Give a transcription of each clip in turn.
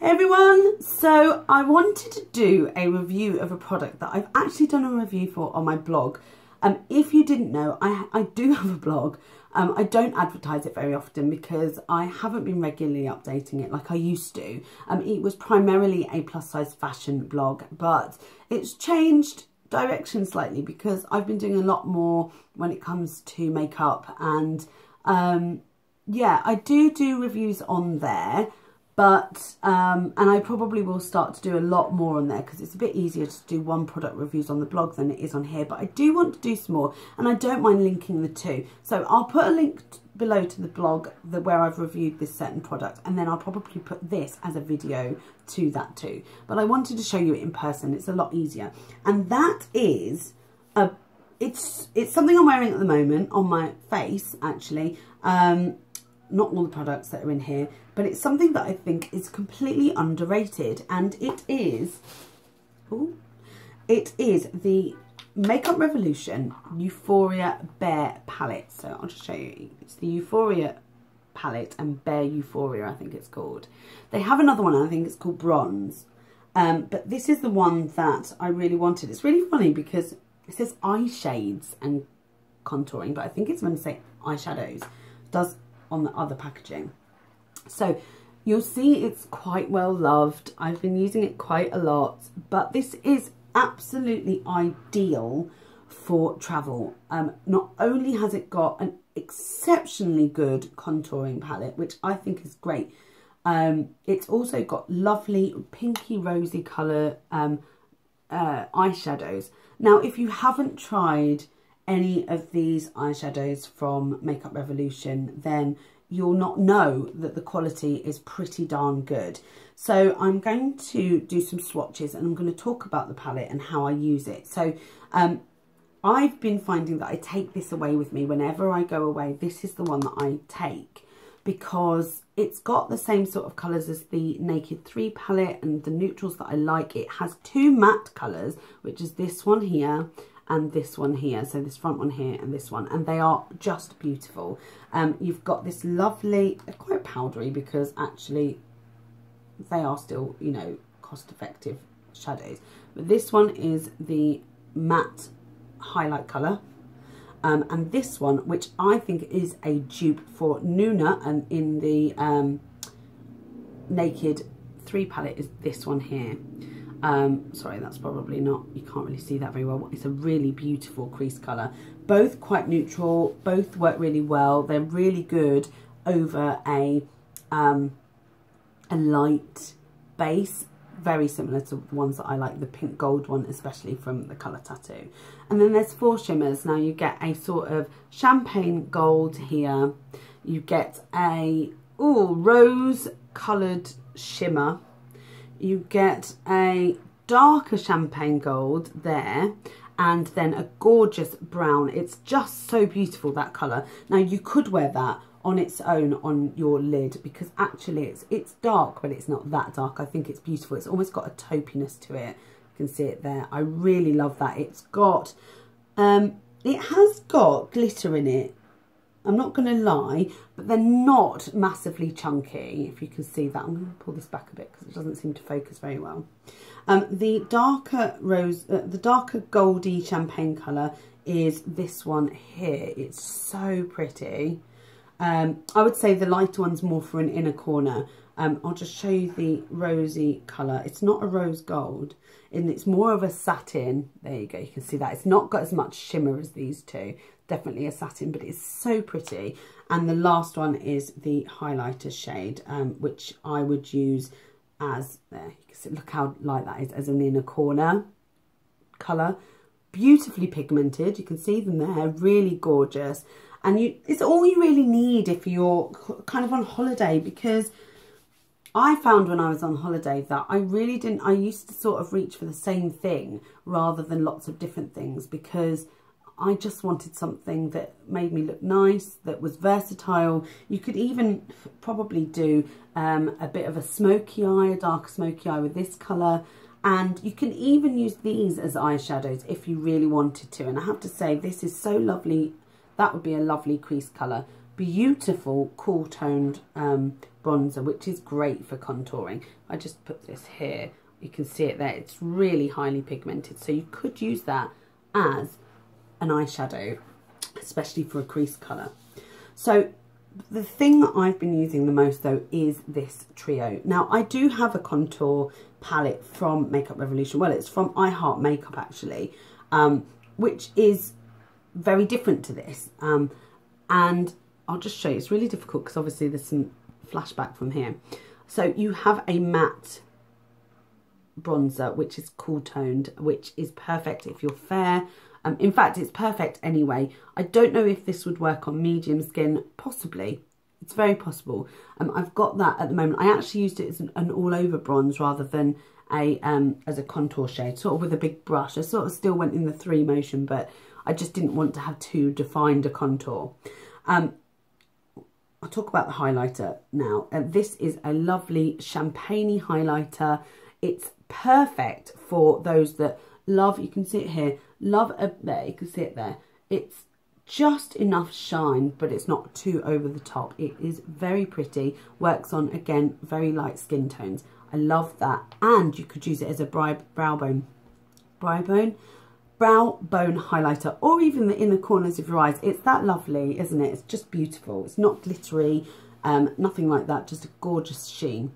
Hey everyone, so I wanted to do a review of a product that I've actually done a review for on my blog. If you didn't know, I do have a blog. I don't advertise it very often because I haven't been regularly updating it like I used to. It was primarily a plus size fashion blog, but it's changed direction slightly because I've been doing a lot more when it comes to makeup, and yeah, I do reviews on there. But, and I probably will start to do a lot more on there because it's a bit easier to do one product reviews on the blog than it is on here. But I do want to do some more, and I don't mind linking the two. So I'll put a link below to the blog where I've reviewed this certain product, and then I'll probably put this as a video to that too. But I wanted to show you it in person. It's a lot easier. And that is, it's something I'm wearing at the moment on my face, actually. Not all the products that are in here, but it's something that I think is completely underrated, and it is the Makeup Revolution Euphoria Bare Palette. So I'll just show you. It's the Euphoria palette and Bare Euphoria, I think it's called. They have another one, I think it's called Bronze, but this is the one that I really wanted. It's really funny because it says eye shades and contouring, but I think it's meant to say eyeshadows. It does on the other packaging. So you'll see it's quite well loved. I've been using it quite a lot, but this is absolutely ideal for travel. Not only has it got an exceptionally good contouring palette, which I think is great, it's also got lovely pinky rosy colour eyeshadows. Now, if you haven't tried any of these eyeshadows from Makeup Revolution, then you'll not know that the quality is pretty darn good. So I'm going to do some swatches, and I'm going to talk about the palette and how I use it. So I've been finding that I take this away with me whenever I go away. This is the one that I take because it's got the same sort of colours as the Naked 3 palette and the neutrals that I like. It has two matte colours, which is this one here and this one here, so this front one here and this one, and they are just beautiful. You've got this lovely, they're quite powdery because actually they are still, you know, cost effective shadows, but this one is the matte highlight colour, and this one, which I think is a dupe for Nuna, and in the Naked 3 palette is this one here. Sorry, that's probably not, you can't really see that very well. It's a really beautiful crease colour. Both quite neutral, both work really well. They're really good over a light base, very similar to the ones that I like, the pink gold one, especially from the Colour Tattoo. And then there's 4 shimmers. Now you get a sort of champagne gold here. You get a, rose coloured shimmer. You get a darker champagne gold there, and then a gorgeous brown. It's just so beautiful, that colour. Now you could wear that on its own on your lid because actually it's dark, but it's not that dark. I think it's beautiful. It's almost got a taupiness to it. You can see it there. I really love that. It's got, it has got glitter in it. I'm not going to lie, but they're not massively chunky, if you can see that. I'm going to pull this back a bit because it doesn't seem to focus very well. The darker rose, the darker goldy champagne colour is this one here. It's so pretty. I would say the lighter one's more for an inner corner. I'll just show you the rosy colour. It's not a rose gold, and it's more of a satin. There you go, you can see that. It's not got as much shimmer as these two. Definitely a satin, but it's so pretty. And the last one is the highlighter shade, which I would use as, there, you can see, look how light that is, as an inner corner colour. Beautifully pigmented, you can see them there, really gorgeous. And it's all you really need if you're kind of on holiday, because I found when I was on holiday that I really didn't, I used to sort of reach for the same thing rather than lots of different things, because I just wanted something that made me look nice, that was versatile. You could even probably do a bit of a smoky eye, a darker smoky eye with this colour. And you can even use these as eyeshadows if you really wanted to. And I have to say, this is so lovely. That would be a lovely crease colour. Beautiful, cool toned bronzer, which is great for contouring. I just put this here. You can see it there. It's really highly pigmented. So you could use that as an eyeshadow, especially for a crease colour. So the thing that I've been using the most though is this trio. Now I do have a contour palette from Makeup Revolution. Well, it's from I Heart Makeup actually, which is very different to this. And I'll just show you. It's really difficult because obviously there's some flashback from here. So you have a matte bronzer, which is cool toned, which is perfect if you're fair. In fact, it's perfect anyway. I don't know if this would work on medium skin. Possibly. It's very possible. I've got that at the moment. I actually used it as an all-over bronze rather than as a contour shade, sort of with a big brush. I sort of still went in the 3 motion, but I just didn't want to have too defined a contour. I'll talk about the highlighter now. This is a lovely champagne-y highlighter. It's perfect for those that love, you can see it here, there, you can see it there. It's just enough shine, but it's not too over the top. It is very pretty, works on, again, very light skin tones. I love that. And you could use it as a brow bone highlighter, or even the inner corners of your eyes. It's that lovely, isn't it? It's just beautiful. It's not glittery, nothing like that, just a gorgeous sheen.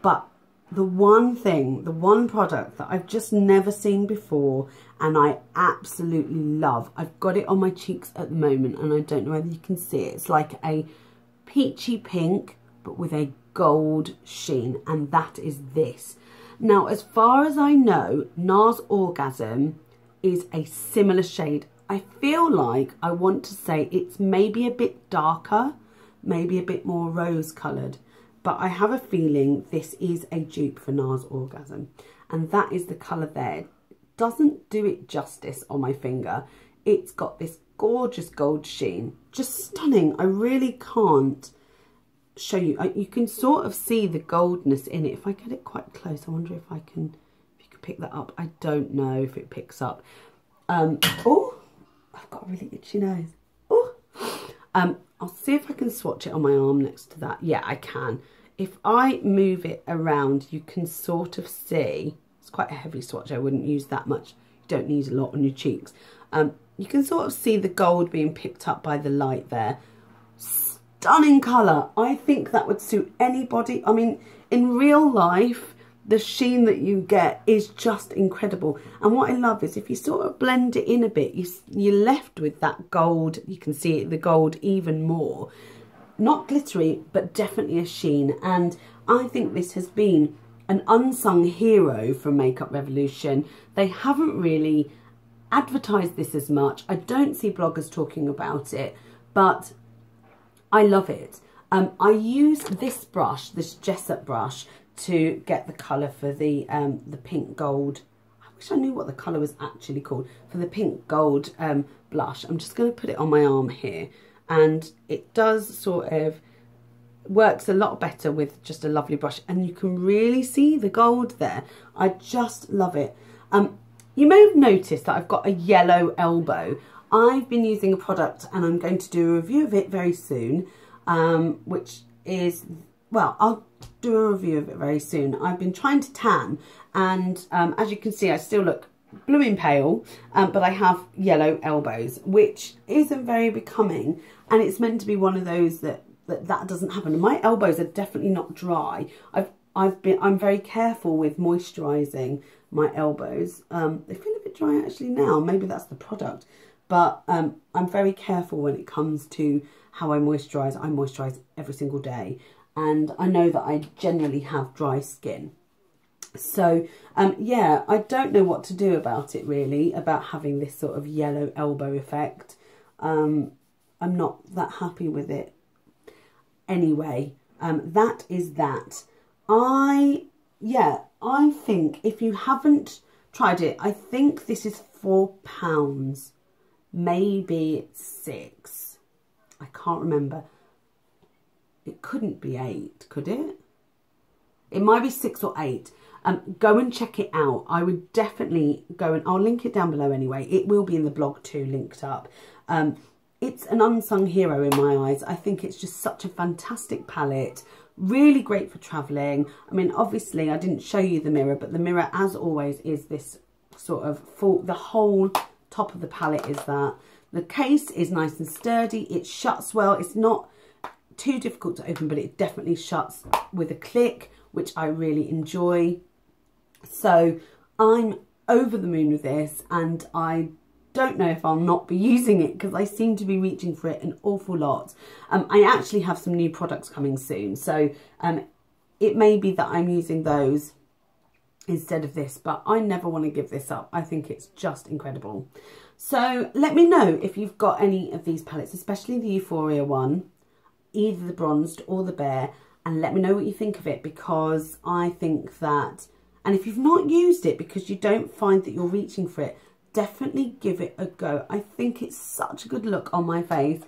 But the one thing, the one product that I've just never seen before and I absolutely love, I've got it on my cheeks at the moment and I don't know whether you can see it. It's like a peachy pink but with a gold sheen, and that is this. Now, as far as I know, Nars Orgasm is a similar shade. I feel like I want to say it's maybe a bit darker, maybe a bit more rose coloured. But I have a feeling this is a dupe for Nars Orgasm. And that is the colour there. It doesn't do it justice on my finger. It's got this gorgeous gold sheen. Just stunning. I really can't show you. You can sort of see the goldness in it. If I get it quite close, I wonder if you can pick that up. I don't know if it picks up. Oh, I've got a really itchy nose. Oh. I'll see if I can swatch it on my arm next to that. Yeah, I can. If I move it around, you can sort of see. It's quite a heavy swatch. I wouldn't use that much. You don't need a lot on your cheeks. You can sort of see the gold being picked up by the light there. Stunning colour. I think that would suit anybody. I mean, in real life, the sheen that you get is just incredible. And what I love is if you sort of blend it in a bit, you're left with that gold. You can see the gold even more. Not glittery, but definitely a sheen. And I think this has been an unsung hero from Makeup Revolution. They haven't really advertised this as much. I don't see bloggers talking about it, but I love it. I use this brush, this Jessup brush, to get the colour for the pink gold. I wish I knew what the colour was actually called. For the pink gold blush. I'm just going to put it on my arm here. And it does sort of works a lot better with just a lovely brush. And you can really see the gold there. I just love it. You may have noticed that I've got a yellow elbow. I've been using a product and I'm going to do a review of it very soon. Which is, well, I'll do a review of it very soon. I've been trying to tan, and as you can see, I still look blooming pale, but I have yellow elbows, which isn't very becoming, and it's meant to be one of those that doesn't happen. And my elbows are definitely not dry. I'm very careful with moisturising my elbows. They feel a bit dry actually now. Maybe that's the product, but I'm very careful when it comes to how I moisturise. I moisturise every single day, and I know that I generally have dry skin. So yeah, I don't know what to do about it really, about having this sort of yellow elbow effect. I'm not that happy with it. Anyway, that is that. I think if you haven't tried it, I think this is £4, maybe £6. I can't remember. It couldn't be 8, could it? It might be 6 or 8. Go and check it out. I would definitely go, and I'll link it down below anyway. It will be in the blog too, linked up. It's an unsung hero in my eyes. I think it's just such a fantastic palette Really great for travelling. I mean, obviously I didn't show you the mirror, but the mirror, as always, is this sort of full, the whole top of the palette is that. The case is nice and sturdy. It shuts well. It's not too difficult to open, but it definitely shuts with a click, which I really enjoy. So I'm over the moon with this, and I don't know if I'll not be using it because I seem to be reaching for it an awful lot. I actually have some new products coming soon, so it may be that I'm using those instead of this, but I never want to give this up. I think it's just incredible. So let me know if you've got any of these palettes, especially the Euphoria one, either the bronzed or the bare, and let me know what you think of it, because I think that, and if you've not used it because you don't find that you're reaching for it, definitely give it a go. I think it's such a good look on my face.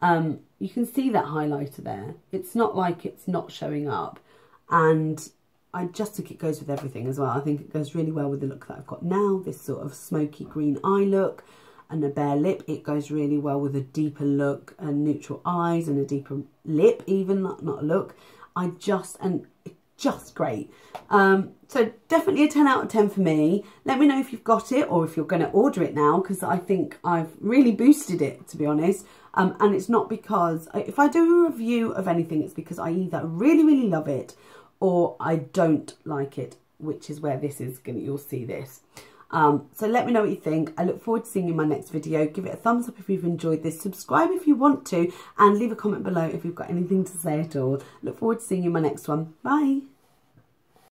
You can see that highlighter there. It's not like it's not showing up, and I just think it goes with everything as well. I think it goes really well with the look that I've got now, this sort of smoky green eye look and a bare lip. It goes really well with a deeper look and neutral eyes and a deeper lip even, not a look. Just great. So definitely a 10 out of 10 for me. Let me know if you've got it or if you're going to order it now, because I think I've really boosted it, to be honest. And it's not because, if I do a review of anything, it's because I either really, really love it or I don't like it, which is where this is going to, you'll see this. So let me know what you think. I look forward to seeing you in my next video. Give it a thumbs up if you've enjoyed this. Subscribe if you want to, and leave a comment below if you've got anything to say at all. Look forward to seeing you in my next one. Bye.